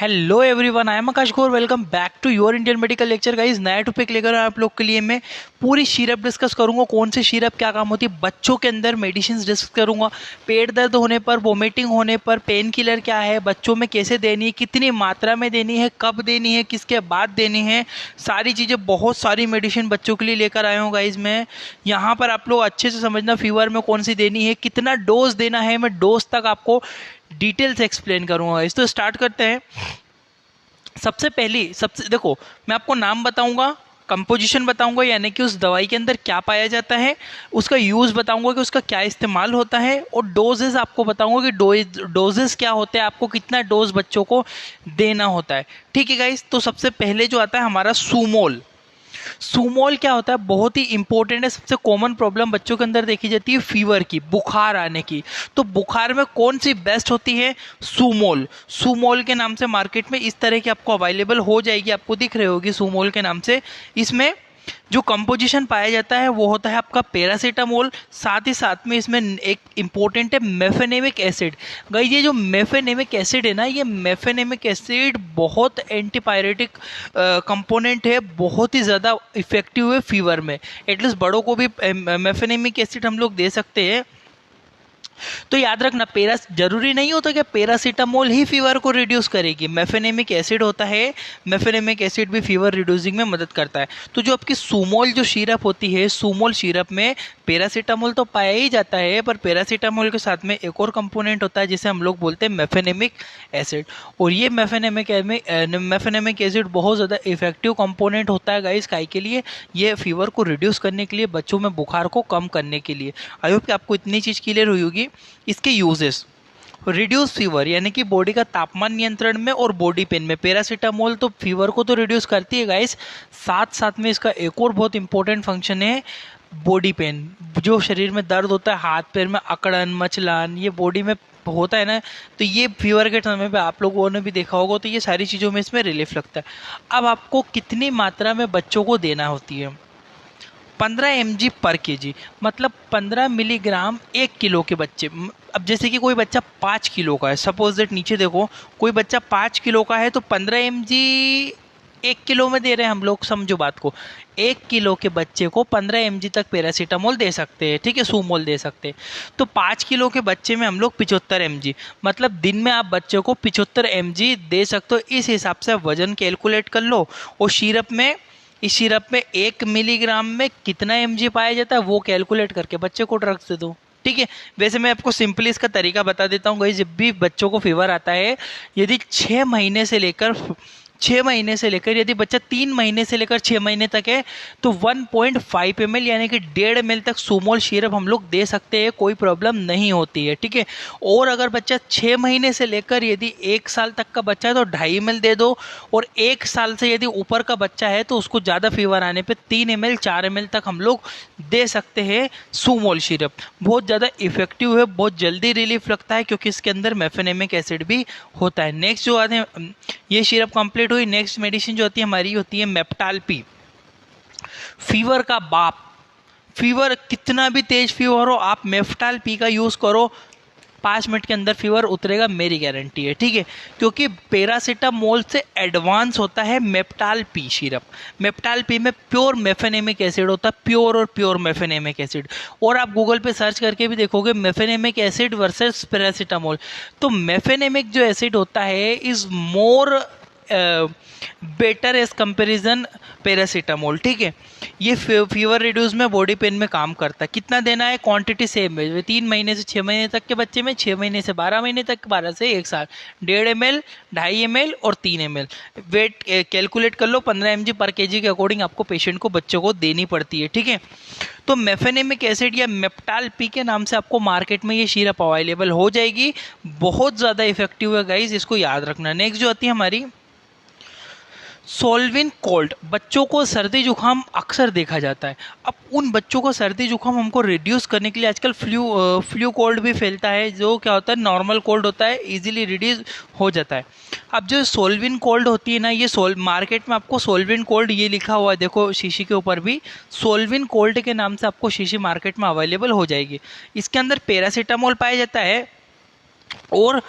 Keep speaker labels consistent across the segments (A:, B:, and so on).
A: Hello everyone, I am Akash Gaur. Welcome back to your Indian medical lecture. Guys, नया topic लेकर आप लोग के लिए मैं पूरी सिरप डिस्कस करूंगा। कौन सी सिरप क्या काम होती है बच्चों के अंदर, मेडिसिन डिस्कस करूंगा। पेट दर्द होने पर, वोमिटिंग होने पर पेन किलर क्या है, बच्चों में कैसे देनी है, कितनी मात्रा में देनी है, कब देनी है, किसके बाद देनी है, सारी चीज़ें, बहुत सारी मेडिसिन बच्चों के लिए लेकर आया हूँ। गाइज मैं यहाँ पर आप लोग अच्छे से समझना, फीवर में कौन सी देनी है, कितना डोज देना है, मैं डोज तक आपको डिटेल से एक्सप्लेन करूंगा। इस तो स्टार्ट करते हैं। सबसे देखो, मैं आपको नाम बताऊंगा, कंपोजिशन बताऊंगा, यानी कि उस दवाई के अंदर क्या पाया जाता है, उसका यूज़ बताऊंगा कि उसका क्या इस्तेमाल होता है, और डोजेस आपको बताऊंगा कि डोजेस क्या होते हैं, आपको कितना डोज बच्चों को देना होता है। ठीक है गाइस, तो सबसे पहले जो आता है हमारा सूमोल। सूमोल क्या होता है, बहुत ही इंपॉर्टेंट है। सबसे कॉमन प्रॉब्लम बच्चों के अंदर देखी जाती है फीवर की, बुखार आने की। तो बुखार में कौन सी बेस्ट होती है? सूमोल। सूमोल के नाम से मार्केट में इस तरह की आपको अवेलेबल हो जाएगी, आपको दिख रही होगी सूमोल के नाम से। इसमें जो कंपोजिशन पाया जाता है वो होता है आपका पैरासीटामोल, साथ ही साथ में इसमें एक इम्पोर्टेंट है मेफेनेमिक एसिड। गाइस, ये जो मेफेनेमिक एसिड है ना, ये मेफेनेमिक एसिड बहुत एंटीपायरेटिक कंपोनेंट है, बहुत ही ज़्यादा इफेक्टिव है फीवर में। एटलीस्ट बड़ों को भी मेफेनेमिक एसिड हम लोग दे सकते हैं। तो याद रखना, जरूरी नहीं होता कि पैरासीटामोल ही फीवर को रिड्यूस करेगी, मेफेनेमिक एसिड होता है, मेफेनेमिक एसिड भी फीवर रिड्यूसिंग में मदद करता है। तो जो आपकी सूमोल जो सिरप होती है, सूमोल सिरप में पैरासीटामोल तो पाया ही जाता है, पर पैरासीटामोल के साथ में एक और कंपोनेंट होता है जिसे हम लोग बोलते हैं मेफेनेमिक एसिड। और ये मेफेनेमिक एसिड बहुत ज़्यादा इफेक्टिव कंपोनेंट होता है गाइस, काहे के लिए? ये फीवर को रिड्यूस करने के लिए, बच्चों में बुखार को कम करने के लिए। आई होप कि आपको इतनी चीज़ क्लियर हुई होगी। इसके यूजेस, रिड्यूस फीवर यानी कि बॉडी का तापमान नियंत्रण में और बॉडी पेन में। पैरासीटामोल तो फीवर को तो रिड्यूस करती है गाइस, साथ साथ में इसका एक और बहुत इंपॉर्टेंट फंक्शन है बॉडी पेन। जो शरीर में दर्द होता है, हाथ पैर में अकड़न, मचलान, ये बॉडी में होता है ना, तो ये फीवर के समय पे आप लोगों ने भी देखा होगा। तो ये सारी चीज़ों में इसमें रिलीफ लगता है। अब आपको कितनी मात्रा में बच्चों को देना होती है? 15 mg पर केजी, मतलब 15 मिलीग्राम 1 किलो के बच्चे। अब जैसे कि कोई बच्चा 5 किलो का है, सपोज दैट, नीचे देखो, कोई बच्चा 5 किलो का है तो 15 mg 1 किलो में दे रहे हैं हम लोग। समझो बात को, 1 किलो के बच्चे को 15 mg तक पैरासीटामोल दे सकते हैं, ठीक है, सूमोल दे सकते हैं। तो 5 किलो के बच्चे में हम लोग 75 mg, मतलब दिन में आप बच्चे को 75 mg दे सकते हो। इस हिसाब से वजन कैलकुलेट कर लो। और इस सिरप में 1 मिलीग्राम में कितना mg पाया जाता है वो कैलकुलेट करके बच्चे को ड्रग्स दे दो, ठीक है। वैसे मैं आपको सिंपली इसका तरीका बता देता हूँ गाइस। जब भी बच्चों को फीवर आता है, यदि 6 महीने से लेकर यदि बच्चा 3 महीने से लेकर 6 महीने तक है, तो 1.5 ml यानी कि 1.5 ml तक सूमोल सिरप हम लोग दे सकते हैं, कोई प्रॉब्लम नहीं होती है, ठीक है। और अगर बच्चा 6 महीने से लेकर यदि 1 साल तक का बच्चा है तो 2.5 ml दे दो। और 1 साल से यदि ऊपर का बच्चा है तो उसको ज़्यादा फीवर आने पे 3 ml 4 ml तक हम लोग दे सकते हैं सूमोल सिरप। बहुत ज़्यादा इफेक्टिव है, बहुत जल्दी रिलीफ लगता है, क्योंकि इसके अंदर मेफेनेमिक एसिड भी होता है। नेक्स्ट जो आते हैं, ये सिरप कंप्लीट हुई। नेक्स्ट मेडिसिन जो होती है हमारी होती है मेप्टाल्पी, फीवर का बाप। फीवर कितना भी तेज फीवर हो, आप मेप्टाल्पी का यूज करो, 5 मिनट के अंदर फीवर उतरेगा, मेरी गारंटी है, ठीक है। क्योंकि पैरासीटामोल से एडवांस होता है मेप्टाल्पी सिरप। मेप्टाल्पी में प्योर मेफेनेमिक एसिड होता है, प्योर और प्योर मेफेनेमिक एसिड। और आप गूगल पे सर्च करके भी देखोगे मेफेनेमिक एसिड वर्सेस पैरासीटामोल, तो मेफेनेमिक जो एसिड होता है is more better as comparison paracetamol, ठीक है। ये फीवर रिड्यूस में, बॉडी पेन में काम करता है। कितना देना है? क्वांटिटी सेम है, 3 महीने से 6 महीने तक के बच्चे में, 6 महीने से 12 महीने तक, 12 से 1 साल, 1.5 ml, 2.5 ml और 3 ml। वेट कैलकुलेट कर लो, 15 mg पर केजी के अकॉर्डिंग आपको पेशेंट को, बच्चों को देनी पड़ती है, ठीक है। तो मेफेनेमिक एसिड या मेप्टाल्पी के नाम से आपको मार्केट में ये सिरप अवेलेबल हो जाएगी। बहुत ज़्यादा इफेक्टिव है गाइज, इसको याद रखना। नेक्स्ट जो आती है हमारी सोल्विन कोल्ड। बच्चों को सर्दी जुकाम अक्सर देखा जाता है। अब उन बच्चों को सर्दी जुकाम हमको रिड्यूस करने के लिए, आजकल फ्लू कोल्ड भी फैलता है, जो क्या होता है, नॉर्मल कोल्ड होता है, इजीली रिड्यूस हो जाता है। अब जो सोल्विन कोल्ड होती है ना, ये मार्केट में आपको सोल्विन कोल्ड ये लिखा हुआ है, देखो शीशी के ऊपर भी सोल्विन कोल्ड के नाम से आपको शीशी मार्केट में अवेलेबल हो जाएगी। इसके अंदर पैरासीटामोल पाया जाता है और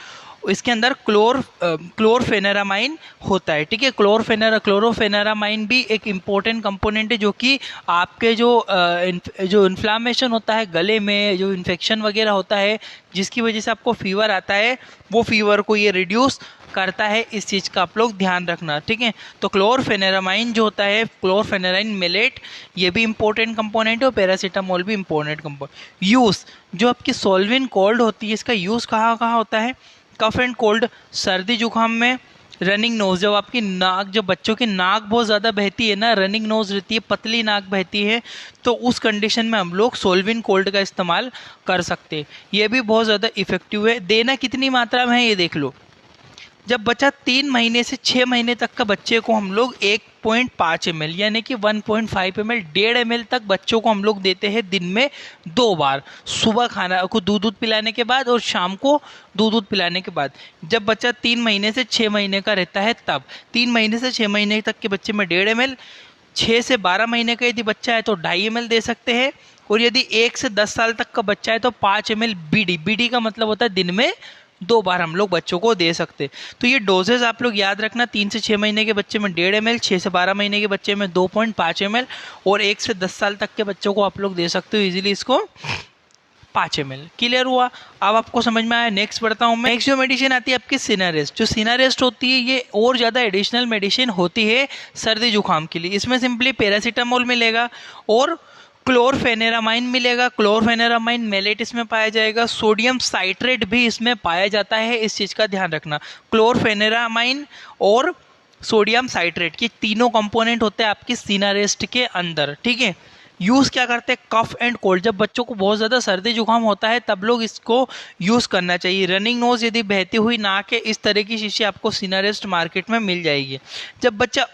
A: इसके अंदर क्लोरफेनेरामाइन होता है, ठीक है। क्लोरोफेनेरामाइन भी एक इम्पोर्टेंट कंपोनेंट है जो कि आपके जो इन्फ्लामेशन होता है गले में, जो इन्फेक्शन वगैरह होता है जिसकी वजह से आपको फीवर आता है, वो फीवर को ये रिड्यूस करता है। इस चीज़ का आप लोग ध्यान रखना, ठीक है। तो क्लोरफेनेरामाइन जो होता है, क्लोरफेनेराइन मेलेट, ये भी इंपॉर्टेंट कंपोनेंट है और पैरासीटामोल भी इंपॉर्टेंट कंपोनेंट। यूज़ जो आपकी सॉल्विन कोल्ड होती है, इसका यूज़ कहाँ कहाँ होता है? कफ एंड कोल्ड, सर्दी जुकाम में। रनिंग नोज, जब आपकी नाक, जब बच्चों की नाक बहुत ज़्यादा बहती है ना, रनिंग नोज रहती है, पतली नाक बहती है, तो उस कंडीशन में हम लोग सोल्विन कोल्ड का इस्तेमाल कर सकते हैं। ये भी बहुत ज़्यादा इफेक्टिव है। देना कितनी मात्रा में है ये देख लो। जब बच्चा 3 महीने से 6 महीने तक का बच्चे को हम लोग 1.5 ml यानी कि 1.5 ml 1.5 ml तक बच्चों को हम लोग देते हैं दिन में 2 बार, सुबह खाना को दूध पिलाने के बाद और शाम को दूध पिलाने के बाद। जब बच्चा 3 महीने से 6 महीने का रहता है तब 3 महीने से 6 महीने तक के बच्चे में 1.5 ml, 6 से 12 महीने का यदि बच्चा है तो 2.5 ml दे सकते हैं, और यदि 1 से 10 साल तक का बच्चा है तो 5 ml बीडी का मतलब होता है दिन में 2 बार हम लोग बच्चों को दे सकते। तो ये डोजेज आप लोग याद रखना, 3 से 6 महीने के बच्चे में 1.5 ml, 6 से 12 महीने के बच्चे में 2.5 ml, और 1 से 10 साल तक के बच्चों को आप लोग दे सकते हो इजीली इसको 5 ml। क्लियर हुआ? अब आपको समझ में आया। नेक्स्ट बढ़ता हूँ मैं। नेक्स्ट जो मेडिसिन आती है आपकी सिनारेस्ट। जो सिनारेस्ट होती है ये और ज़्यादा एडिशनल मेडिसिन होती है सर्दी जुकाम के लिए। इसमें सिंपली पैरासीटामोल मिलेगा और क्लोरफेनेरामाइन मिलेगा। क्लोरफेनेरामाइन मेलेट इसमें पाया जाएगा। सोडियम साइट्रेट भी इसमें पाया जाता है, इस चीज़ का ध्यान रखना। क्लोरफेनेरामाइन और सोडियम साइट्रेट ये तीनों कंपोनेंट होते हैं आपकी सिनारेस्ट के अंदर, ठीक है। यूज़ क्या करते हैं? कफ एंड कोल्ड, जब बच्चों को बहुत ज़्यादा सर्दी जुकाम होता है तब लोग इसको यूज़ करना चाहिए। रनिंग नोज, यदि बहती हुई नाक है, इस तरह की शीशी आपको सिनारेस्ट मार्केट में मिल जाएगी। जब बच्चा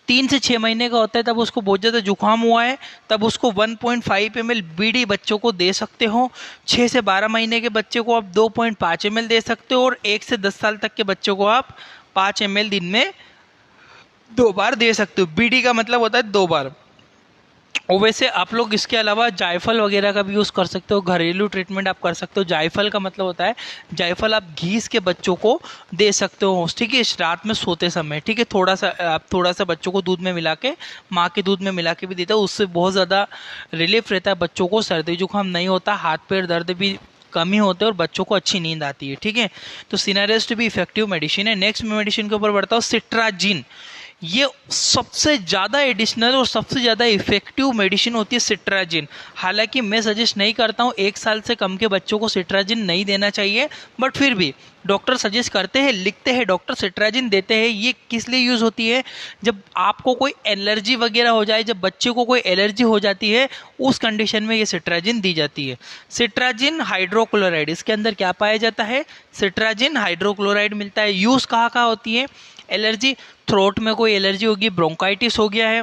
A: 3 से 6 महीने का होता है तब उसको बहुत ज़्यादा जुकाम हुआ है तब उसको 1.5 ml बीडी बच्चों को दे सकते हो। 6 से 12 महीने के बच्चे को आप 2.5 ml दे सकते हो, और 1 से 10 साल तक के बच्चों को आप 5 ml दिन में 2 बार दे सकते हो। बीडी का मतलब होता है 2 बार। और वैसे आप लोग इसके अलावा जायफल वगैरह का भी यूज़ कर सकते हो, घरेलू ट्रीटमेंट आप कर सकते हो। जायफल का मतलब होता है, जायफल आप घीस के बच्चों को दे सकते हो, ठीक है, रात में सोते समय, ठीक है। आप थोड़ा सा बच्चों को दूध में मिला के, माँ के दूध में मिला के भी देते हो, उससे बहुत ज़्यादा रिलीफ रहता है, बच्चों को सर्दी जुकाम नहीं होता, हाथ पैर दर्द भी कम ही होते हैं और बच्चों को अच्छी नींद आती है, ठीक है। तो सिनारेस्ट भी इफेक्टिव मेडिसिन है। नेक्स्ट मेडिसिन के ऊपर बढ़ता हूँ, सिट्राजिन। ये सबसे ज़्यादा एडिशनल और सबसे ज़्यादा इफेक्टिव मेडिसिन होती है सिट्राजिन। हालांकि मैं सजेस्ट नहीं करता हूँ, 1 साल से कम के बच्चों को सिट्राजिन नहीं देना चाहिए, बट फिर भी डॉक्टर सजेस्ट करते हैं, लिखते हैं डॉक्टर, सिट्राजिन देते हैं। ये किस लिए यूज़ होती है? जब आपको कोई एलर्जी वगैरह हो जाए, जब बच्चे को कोई एलर्जी हो जाती है, उस कंडीशन में ये सिट्राजिन दी जाती है। सिट्राजिन हाइड्रोक्लोराइड, इसके अंदर क्या पाया जाता है? सिट्राजिन हाइड्रोक्लोराइड मिलता है। यूज़ कहाँ कहाँ होती है? एलर्जी, थ्रोट में कोई एलर्जी होगी, ब्रोंकाइटिस हो गया है,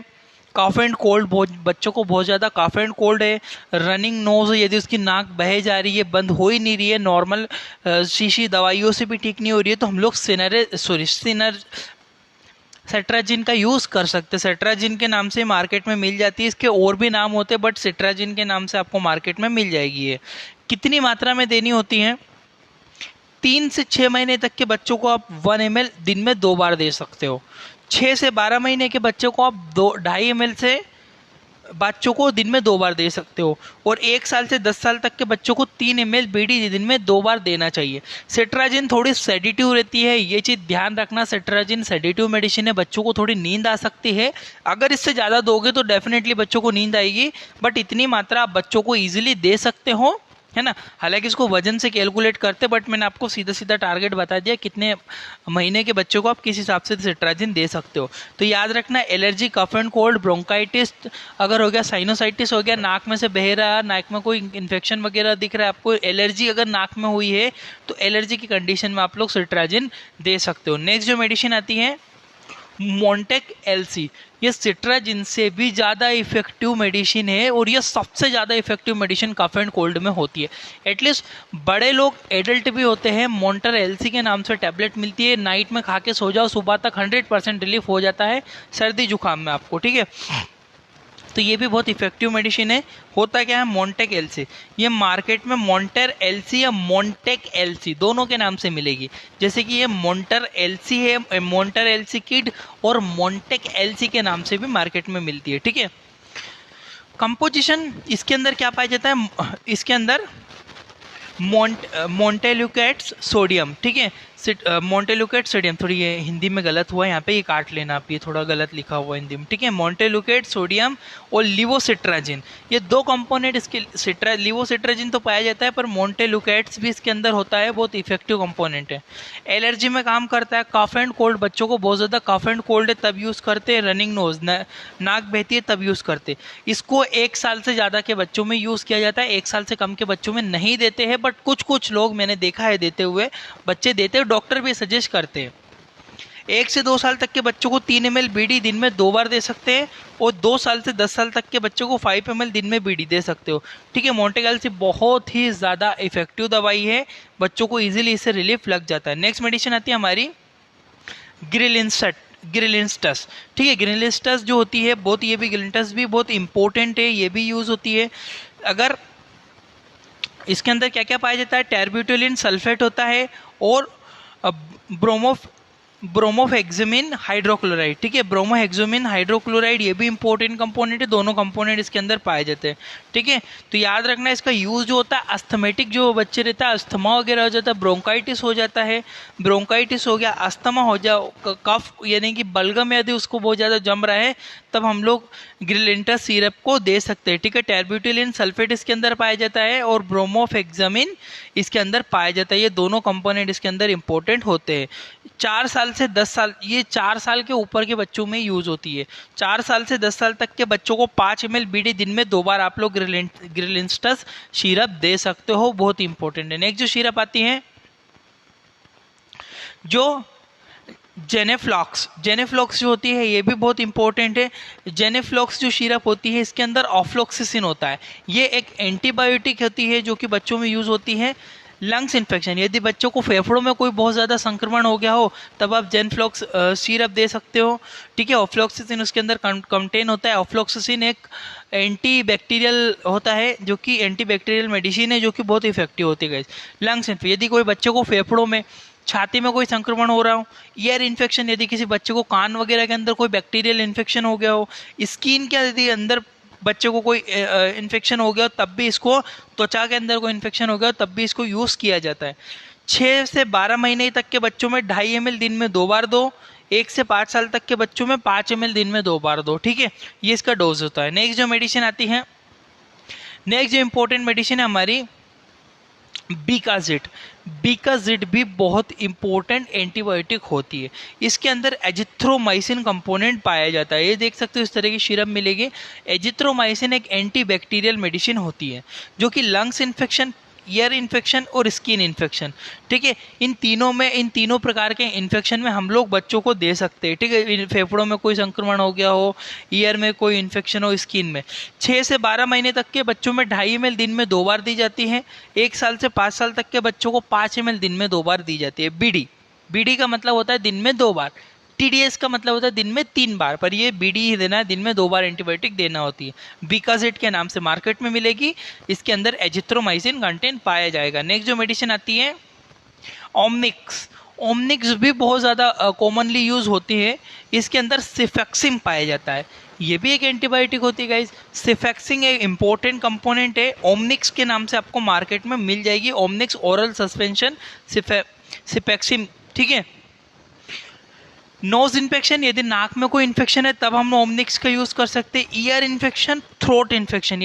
A: कफ एंड कोल्ड, बच्चों को बहुत ज़्यादा कफ एंड कोल्ड है, रनिंग नोज, यदि उसकी नाक बहे जा रही है, बंद हो ही नहीं रही है, नॉर्मल शीशी दवाइयों से भी ठीक नहीं हो रही है, तो हम लोग सिट्राजिन का यूज़ कर सकते हैं। सिट्राजिन के नाम से मार्केट में मिल जाती है, इसके और भी नाम होते हैं, बट सिट्राजिन के नाम से आपको मार्केट में मिल जाएगी। ये कितनी मात्रा में देनी होती है? 3 से 6 महीने तक के बच्चों को आप 1 ml दिन में 2 बार दे सकते हो। 6 से 12 महीने के बच्चों को आप 2.5 ml से बच्चों को दिन में 2 बार दे सकते हो, और 1 साल से 10 साल तक के बच्चों को 3 ml बीडी दिन में 2 बार देना चाहिए। सिट्राजिन थोड़ी सेडेटिव रहती है, ये चीज़ ध्यान रखना। सिट्राजिन सेडेटिव मेडिसिन है, बच्चों को थोड़ी नींद आ सकती है। अगर इससे ज़्यादा दोगे तो डेफिनेटली बच्चों को नींद आएगी, बट इतनी मात्रा आप बच्चों को ईजिली दे सकते हो, है ना। हालांकि इसको वजन से कैलकुलेट करते, बट मैंने आपको सीधा सीधा टारगेट बता दिया कितने महीने के बच्चों को आप किस हिसाब से सिट्राजिन दे सकते हो। तो याद रखना, allergy, cough and cold, bronchitis अगर हो गया, साइनोसाइटिस हो गया, नाक में से बह रहा, नाक में कोई इन्फेक्शन वगैरह दिख रहा है आपको, एलर्जी अगर नाक में हुई है, तो एलर्जी की कंडीशन में आप लोग सिट्राजिन दे सकते हो। नेक्स्ट जो मेडिसिन आती है मोंटेक एलसी, ये सिट्राजिन से भी ज़्यादा इफेक्टिव मेडिसिन है, और ये सबसे ज़्यादा effective medicine cough and cold में होती है। एटलीस्ट बड़े लोग, एडल्ट भी होते हैं, मोंटेक एलसी के नाम से टैबलेट मिलती है, नाइट में खा के सो जाओ, सुबह तक 100% रिलीफ हो जाता है सर्दी जुकाम में आपको, ठीक है। तो ये भी बहुत इफेक्टिव मेडिसिन है। होता क्या है, मोंटेक एलसी, ये मार्केट में मोंटर एलसी या मोंटेक एलसी दोनों के नाम से मिलेगी। जैसे कि ये मोंटर एलसी है, मोंटर एलसी किड, और मोंटेक एलसी के नाम से भी मार्केट में मिलती है। ठीक है, कंपोजिशन इसके अंदर क्या पाया जाता है, इसके अंदर मोंटेलुकेट्स सोडियम, ठीक है, मोंटेलुकेट सोडियम, थोड़ी ये हिंदी में गलत हुआ है, यहाँ पे ये काट लेना आप, ये थोड़ा गलत लिखा हुआ है हिंदी में। ठीक है, मोंटेलुकेट सोडियम और लिवोसिट्राजिन, ये दो कंपोनेंट इसके, लिवोसिट्राजिन तो पाया जाता है पर मोंटेलुकेट्स भी इसके अंदर होता है, बहुत इफेक्टिव कंपोनेंट है। एलर्जी में काम करता है, कफ एंड कोल्ड, बच्चों को बहुत ज़्यादा कफ एंड कोल्ड है तब यूज़ करते हैं, रनिंग नोज, नाक बहती है तब यूज़ करते। इसको 1 साल से ज़्यादा के बच्चों में यूज़ किया जाता है, 1 साल से कम के बच्चों में नहीं देते हैं, बट कुछ लोग मैंने देखा है देते हुए, बच्चे देते हैं, डॉक्टर भी सजेस्ट करते हैं। 1 से 2 साल तक के बच्चों को 3 ml बीडी दिन में 2 बार दे सकते हैं, और 2 साल से 10 साल तक के बच्चों को 5 ml दिन में बीडी दे सकते हो। ठीक है, मोंटेक एलसी बहुत ही ज़्यादा इफेक्टिव दवाई है, बच्चों को इजीली इससे रिलीफ लग जाता है। नेक्स्ट मेडिसिन आती है हमारी ग्रिलिंस्टस। ठीक है, ग्रिलिंस्टस जो होती है बहुत, ये भी ग्रिलिंस्टस भी बहुत इंपॉर्टेंट है, ये भी यूज़ होती है। अगर इसके अंदर क्या क्या पाया जाता है, टेरब्यूटोलिन सल्फेट होता है, और ब्रोमोहेक्सामिन हाइड्रोक्लोराइड। ठीक है, ब्रोमोहेक्सामिन हाइड्रोक्लोराइड ये भी इंपॉर्टेंट कंपोनेंट है, दोनों कंपोनेंट इसके अंदर पाए जाते हैं। ठीक है, तो याद रखना इसका यूज़ जो होता है, अस्थमेटिक जो बच्चे रहता है, अस्थमा वगैरह हो जाता है, ब्रोंकाइटिस हो जाता है, ब्रोंकाइटिस हो गया, अस्थमा हो जाए, कफ यानी कि बलगम यदि उसको बहुत ज़्यादा जम रहा है, तब हम लोग ग्रिलिंटस सिरप को दे सकते हैं। ठीक है, टेरब्यूटोलिन सल्फेट इसके अंदर पाया जाता है, और ब्रोमोहेक्सामिन इसके अंदर पाया जाता है, ये दोनों कंपोनेंट इसके अंदर इंपॉर्टेंट होते हैं। 4 साल से 10 साल, ये 4 साल के ऊपर के बच्चों में यूज़ होती है। 4 साल से 10 साल तक के बच्चों को 5 ml बीडी दिन में 2 बार आप लोग ग्रिलिंस्टस सिरप दे सकते हो, बहुत इंपॉर्टेंट है। नेक्स्ट जो सिरप आती है जो जेनेफ्लॉक्स जो होती है, ये भी बहुत इंपॉर्टेंट है। जेनेफ्लॉक्स जो सिरप होती है, इसके अंदर ऑफ्लॉक्सिसिन होता है, ये एक एंटीबायोटिक होती है जो कि बच्चों में यूज़ होती है। लंग्स इन्फेक्शन, यदि बच्चों को फेफड़ों में कोई बहुत ज़्यादा संक्रमण हो गया हो, तब आप जेनफ्लॉक्स सिरप दे सकते हो। ठीक है, ऑफ्लॉक्सिसिन उसके अंदर कंटेन होता है। ऑफ्लॉक्सिसिन एक एंटी बैक्टीरियल होता है, जो कि एंटी बैक्टीरियल मेडिसिन है, जो कि बहुत इफेक्टिव होती है। लंग्स इन्फेक्शन, यदि कोई बच्चों को फेफड़ों में, छाती में कोई संक्रमण हो रहा हो, ईयर इन्फेक्शन, यदि किसी बच्चे को कान वगैरह के अंदर कोई बैक्टीरियल इन्फेक्शन हो गया हो, स्किन के यदि अंदर बच्चे को कोई इन्फेक्शन हो गया, तब भी इसको, त्वचा के अंदर कोई इन्फेक्शन हो गया, तब भी इसको यूज़ किया जाता है। 6 से 12 महीने तक के बच्चों में 2.5 ml दिन में 2 बार दो, 1 से 5 साल तक के बच्चों में 5 ml दिन में 2 बार दो। ठीक है, ये इसका डोज होता है। नेक्स्ट जो मेडिसिन आती है, नेक्स्ट जो इंपॉर्टेंट मेडिसिन है हमारी बीकाजिट भी बहुत इंपॉर्टेंट एंटीबायोटिक होती है। इसके अंदर एजिथ्रोमाइसिन कंपोनेंट पाया जाता है, ये देख सकते हो इस तरह की सिरप मिलेगी। एजिथ्रोमाइसिन एक एंटीबैक्टीरियल मेडिसिन होती है, जो कि लंग्स इन्फेक्शन, ईयर इन्फेक्शन और स्किन इन्फेक्शन, ठीक है, इन तीनों प्रकार के इन्फेक्शन में हम लोग बच्चों को दे सकते हैं। ठीक है, फेफड़ों में कोई संक्रमण हो गया हो, ईयर में कोई इन्फेक्शन हो, स्किन में। 6 से 12 महीने तक के बच्चों में 2.5 ml दिन में 2 बार दी जाती है। 1 साल से 5 साल तक के बच्चों को 5 ml दिन में 2 बार दी जाती है। बीडी का मतलब होता है दिन में 2 बार, टीडीएस का मतलब होता है दिन में 3 बार, पर ये बीडी ही देना है, दिन में 2 बार एंटीबायोटिक देना होती है। बीकाजिट के नाम से मार्केट में मिलेगी, इसके अंदर एजिथ्रोमाइसिन कंटेंट पाया जाएगा। नेक्स्ट जो मेडिसिन आती है ओमनिक्स भी बहुत ज़्यादा कॉमनली यूज़ होती है। इसके अंदर सिफेक्सिम पाया जाता है, ये भी एक एंटीबायोटिक होती है गाइज। सिफेक्सिम एक इंपॉर्टेंट कंपोनेंट है, ओमनिक्स के नाम से आपको मार्केट में मिल जाएगी। ओमनिक्स ओरल सस्पेंशन सिफेक्सिम, ठीक है। नोज इन्फेक्शन, यदि नाक में कोई इन्फेक्शन है तब हम ओमनिक्स का यूज़ कर सकते हैं। ईयर इन्फेक्शन, थ्रोट इन्फेक्शन,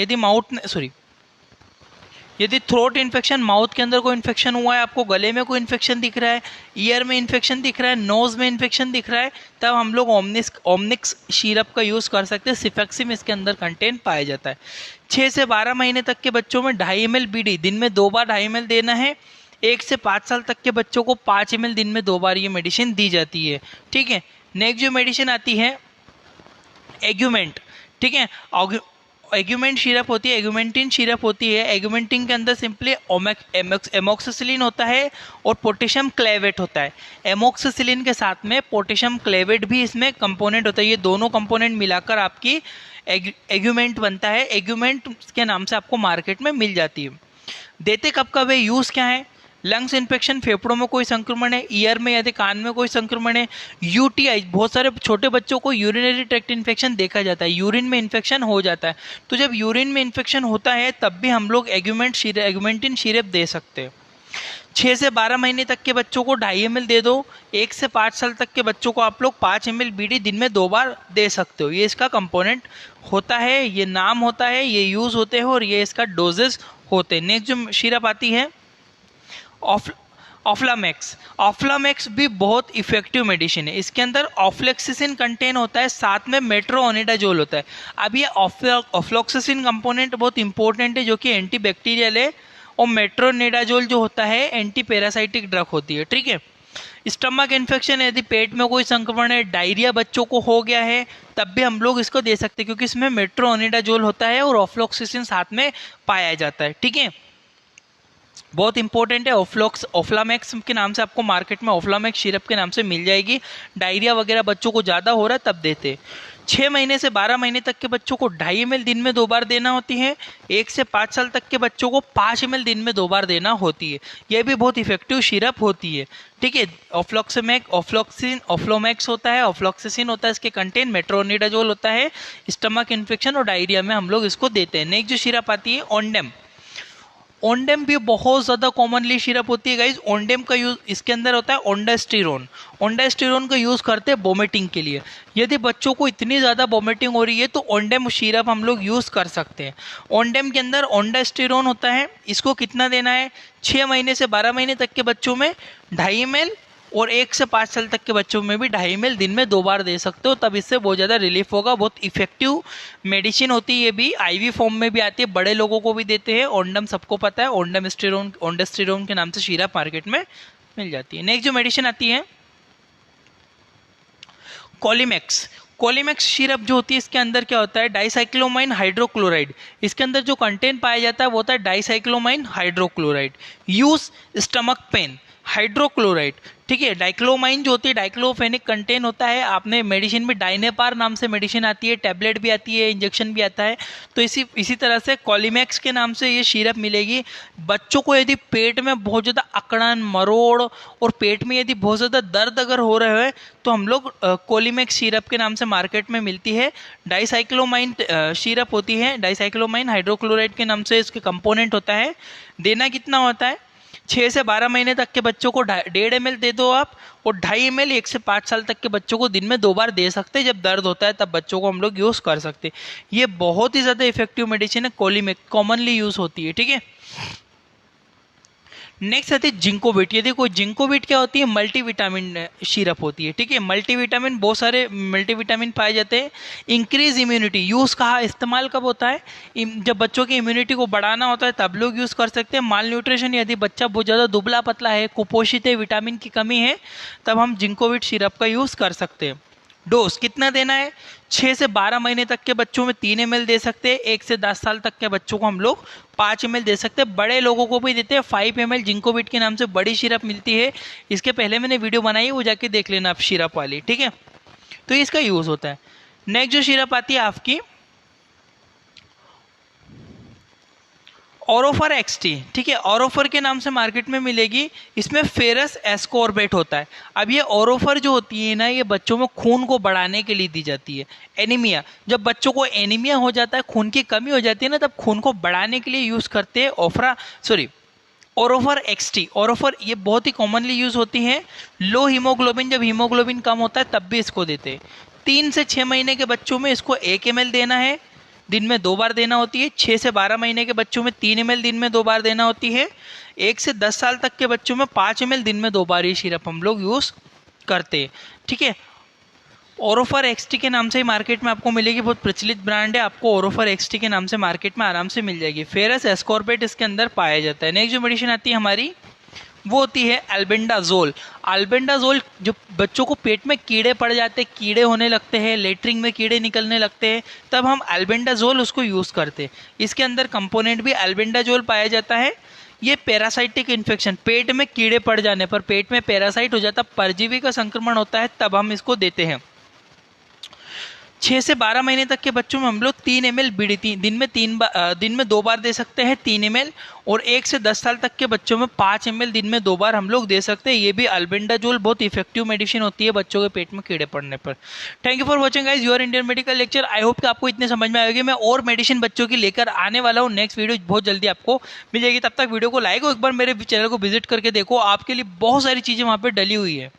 A: यदि थ्रोट इन्फेक्शन, माउथ के अंदर कोई इन्फेक्शन हुआ है, आपको गले में कोई इन्फेक्शन दिख रहा है, ईयर में इन्फेक्शन दिख रहा है, नोज में इन्फेक्शन दिख रहा है, तब हम लोग ओमनिक्स सिरप का यूज़ कर सकते हैं। सिफेक्सिम इसके अंदर कंटेंट पाया जाता है। 6 से 12 महीने तक के बच्चों में 2.5 ml बीडी दिन में 2 बार 2.5 ml देना है। 1 से 5 साल तक के बच्चों को 5 ml दिन में 2 बार ये मेडिसिन दी जाती है। ठीक है, नेक्स्ट जो मेडिसिन आती है एग्यूमेंट, ठीक है। एग्यूमेंट सिरप होती है, एग्यूमेंटिन सिरप होती है। एग्यूमेंटिन के अंदर सिंपली एमोक्सिसिलिन होता है और पोटेशियम क्लेवेट होता है। एमोक्सिसिलिन के साथ में पोटेशियम क्लेवेट भी इसमें कंपोनेंट होता है। ये दोनों कंपोनेंट मिलाकर आपकी एग्यूमेंट बनता है। एग्यूमेंट के नाम से आपको मार्केट में मिल जाती है। देते कब कब है, यूज़ क्या है? लंग्स इन्फेक्शन, फेफड़ों में कोई संक्रमण है, ईयर में यदि कान में कोई संक्रमण है, यूटीआई, बहुत सारे छोटे बच्चों को यूरिनरी ट्रैक्ट इन्फेक्शन देखा जाता है, यूरिन में इन्फेक्शन हो जाता है। तो जब यूरिन में इन्फेक्शन होता है तब भी हम लोग एग्यूमेंटिन सिरप दे सकते हैं। 6 से 12 महीने तक के बच्चों को 2.5 ml दे दो। 1 से 5 साल तक के बच्चों को आप लोग 5 ml बीडी दिन में 2 बार दे सकते हो। ये इसका कंपोनेंट होता है, ये नाम होता है, ये यूज़ होते हैं और ये इसका डोजेस होते हैं। नेक्स्ट जो सिरप आती है ऑफ्लामैक्स। ऑफ्लामैक्स भी बहुत इफेक्टिव मेडिसिन है। इसके अंदर ऑफ्लॉक्सिसिन कंटेन होता है, साथ में मेट्रोओनिडाजोल होता है। अब ये ऑफ्लॉक्सिसिन कंपोनेंट बहुत इंपॉर्टेंट है, जो कि एंटीबैक्टीरियल है, और मेट्रोनिडाजोल जो होता है एंटी पैरासाइटिक ड्रग होती है। ठीक है। स्टमक इन्फेक्शन, यदि पेट में कोई संक्रमण है, डायरिया बच्चों को हो गया है, तब भी हम लोग इसको दे सकते हैं, क्योंकि इसमें मेट्रोओनिडाजोल होता है और ऑफ्लॉक्सिसिन साथ में पाया जाता है। ठीक है, बहुत इंपॉर्टेंट है। ऑफ्लामैक्स के नाम से आपको मार्केट में ऑफ्लामैक्स सिरप के नाम से मिल जाएगी। डायरिया वगैरह बच्चों को ज़्यादा हो रहा है तब देते। 6 महीने से 12 महीने तक के बच्चों को 2.5 ml दिन में 2 बार देना होती है। 1 से 5 साल तक के बच्चों को 5 ml दिन में 2 बार देना होती है। यह भी बहुत इफेक्टिव सिरप होती है। ठीक है। ऑफ्लोमैक्स होता है, ऑफ्लॉक्सिसिन होता है, इसके कंटेन मेट्रोनिडाजोल होता है। स्टमक इन्फेक्शन और डायरिया में हम लोग इसको देते हैं। नेक्स्ट जो सिरप आती है ओंडेम। ओंडेम भी बहुत ज़्यादा कॉमनली सिरप होती है गाइज। ओंडेम का यूज़ इसके अंदर होता है ओंडास्टिरोन। ओंडास्टिरोन का यूज़ करते हैं वोमिटिंग के लिए। यदि बच्चों को इतनी ज़्यादा वोमिटिंग हो रही है तो ओंडेम सिरप हम लोग यूज़ कर सकते हैं। ओंडेम के अंदर ओंडास्टिरोन होता है। इसको कितना देना है? 6 महीने से 12 महीने तक के बच्चों में 2.5 ml, और 1 से 5 साल तक के बच्चों में भी 2.5 ml दिन में 2 बार दे सकते हो, तब इससे बहुत ज़्यादा रिलीफ होगा। बहुत इफेक्टिव मेडिसिन होती है। ये भी आईवी फॉर्म में भी आती है, बड़े लोगों को भी देते हैं। ओंडम सबको पता है, ओंडास्टिरोन के नाम से सिरप मार्केट में मिल जाती है। नेक्स्ट जो मेडिसिन आती है कोलिमैक्स। कोलिमैक्स सिरप जो होती है, इसके अंदर क्या होता है? Dicyclomine hydrochloride. इसके अंदर जो कंटेंट पाया जाता है वो होता है dicyclomine hydrochloride. Use stomach pain, hydrochloride. ठीक है। डाइक्लोमाइन जो होती है डाइक्लोफेनिक कंटेन होता है। आपने मेडिसिन में डाइनेपार नाम से मेडिसिन आती है, टैबलेट भी आती है, इंजेक्शन भी आता है। तो इसी तरह से कोलिमैक्स के नाम से ये सिरप मिलेगी। बच्चों को यदि पेट में बहुत ज़्यादा अकड़न, मरोड़ और पेट में यदि बहुत ज़्यादा दर्द अगर हो रहे हैं तो हम लोग कोलिमैक्स सिरप के नाम से मार्केट में मिलती है। डाइसाइक्लोमाइन सिरप होती है, डाइसाइक्लोमाइन हाइड्रोक्लोराइड के नाम से इसके कंपोनेंट होता है। देना कितना होता है? 6 से 12 महीने तक के बच्चों को 1.5 ml दे दो आप, और 2.5 ml 1 से 5 साल तक के बच्चों को दिन में 2 बार दे सकते हैं। जब दर्द होता है तब बच्चों को हम लोग यूज़ कर सकते हैं। ये बहुत ही ज़्यादा इफेक्टिव मेडिसिन है, कोलिमैक्स कॉमनली यूज़ होती है। ठीक है। नेक्स्ट आती है जिंकोविट। ये देखो जिंकोविट क्या होती है? मल्टीविटामिन सिरप होती है। ठीक है। मल्टीविटामिन, बहुत सारे मल्टीविटामिन पाए जाते हैं। Increase immunity. यूज़ कहाँ, इस्तेमाल कब होता है? जब बच्चों की इम्यूनिटी को बढ़ाना होता है तब लोग यूज़ कर सकते हैं। माल न्यूट्रिशन, यदि बच्चा बहुत ज़्यादा दुबला पतला है, कुपोषित है, विटामिन की कमी है, तब हम जिंकोविट सिरप का यूज़ कर सकते हैं। डोज कितना देना है? 6 से 12 महीने तक के बच्चों में 3 ml दे सकते हैं। 1 से 10 साल तक के बच्चों को हम लोग 5 ml दे सकते हैं। बड़े लोगों को भी देते हैं। 5 ml जिंकोविट के नाम से बड़ी सिरप मिलती है। इसके पहले मैंने वीडियो बनाई है, वो जाके देख लेना आप, सिरप वाली। ठीक है। तो इसका यूज़ होता है। नेक्स्ट जो सिरप आती है आपकी ओरोफर एक्सटी। ठीक है। ओरोफर के नाम से मार्केट में मिलेगी। इसमें फेरस एस्कॉर्बेट होता है। अब ये ओरोफर जो होती है ना, ये बच्चों में खून को बढ़ाने के लिए दी जाती है। एनीमिया, जब बच्चों को एनीमिया हो जाता है, खून की कमी हो जाती है ना, तब खून को बढ़ाने के लिए यूज़ करते हैं ओरोफर एक्सटी। ओरोफर ये बहुत ही कॉमनली यूज़ होती है। लो हीमोग्लोबिन, जब हीमोग्लोबिन कम होता है तब भी इसको देते हैं। 3 से 6 महीने के बच्चों में इसको 1 ml देना है, दिन में 2 बार देना होती है। 6 से 12 महीने के बच्चों में 3 ml दिन में 2 बार देना होती है। 1 से 10 साल तक के बच्चों में 5 ml दिन में 2 बार ये सिरप हम लोग यूज़ करते हैं। ठीक है। ओरोफर एक्सटी के नाम से ही मार्केट में आपको मिलेगी। बहुत प्रचलित ब्रांड है, आपको ओरोफर एक्सटी के नाम से मार्केट में आराम से मिल जाएगी। फेरस एस्कॉर्बेट इसके अंदर पाया जाता है। नेक्स्ट जो मेडिसिन आती है हमारी वो होती है एल्बेंडाजोल। एल्बेंडाजोल जो बच्चों को पेट में कीड़े पड़ जाते, कीड़े होने लगते हैं, लेटरिन में कीड़े निकलने लगते हैं, तब हम एल्बेंडाजोल उसको यूज़ करते हैं। इसके अंदर कंपोनेंट भी एल्बेंडाजोल पाया जाता है। ये पैरासाइटिक इन्फेक्शन, पेट में कीड़े पड़ जाने पर, पेट में पैरासाइट हो जाता, परजीवी का संक्रमण होता है, तब हम इसको देते हैं। 6 से 12 महीने तक के बच्चों में हम लोग 3 ml बीडी दिन में 2 बार दे सकते हैं 3 ml, और 1 से 10 साल तक के बच्चों में 5 ml दिन में 2 बार हम लोग दे सकते हैं। ये भी अल्बेंडाजोल बहुत इफेक्टिव मेडिसिन होती है बच्चों के पेट में कीड़े पड़ने पर। Thank you for watching guys your Indian medical lecture. I hope कि आपको इतने समझ में आएगी। मैं और मेडिसिन बच्चों की लेकर आने वाला हूँ, नेक्स्ट वीडियो बहुत जल्दी आपको मिल जाएगी। तब तक वीडियो को लाइक और एक बार मेरे चैनल को विजिट करके देखो, आपके लिए बहुत सारी चीज़ें वहाँ पर डली हुई है।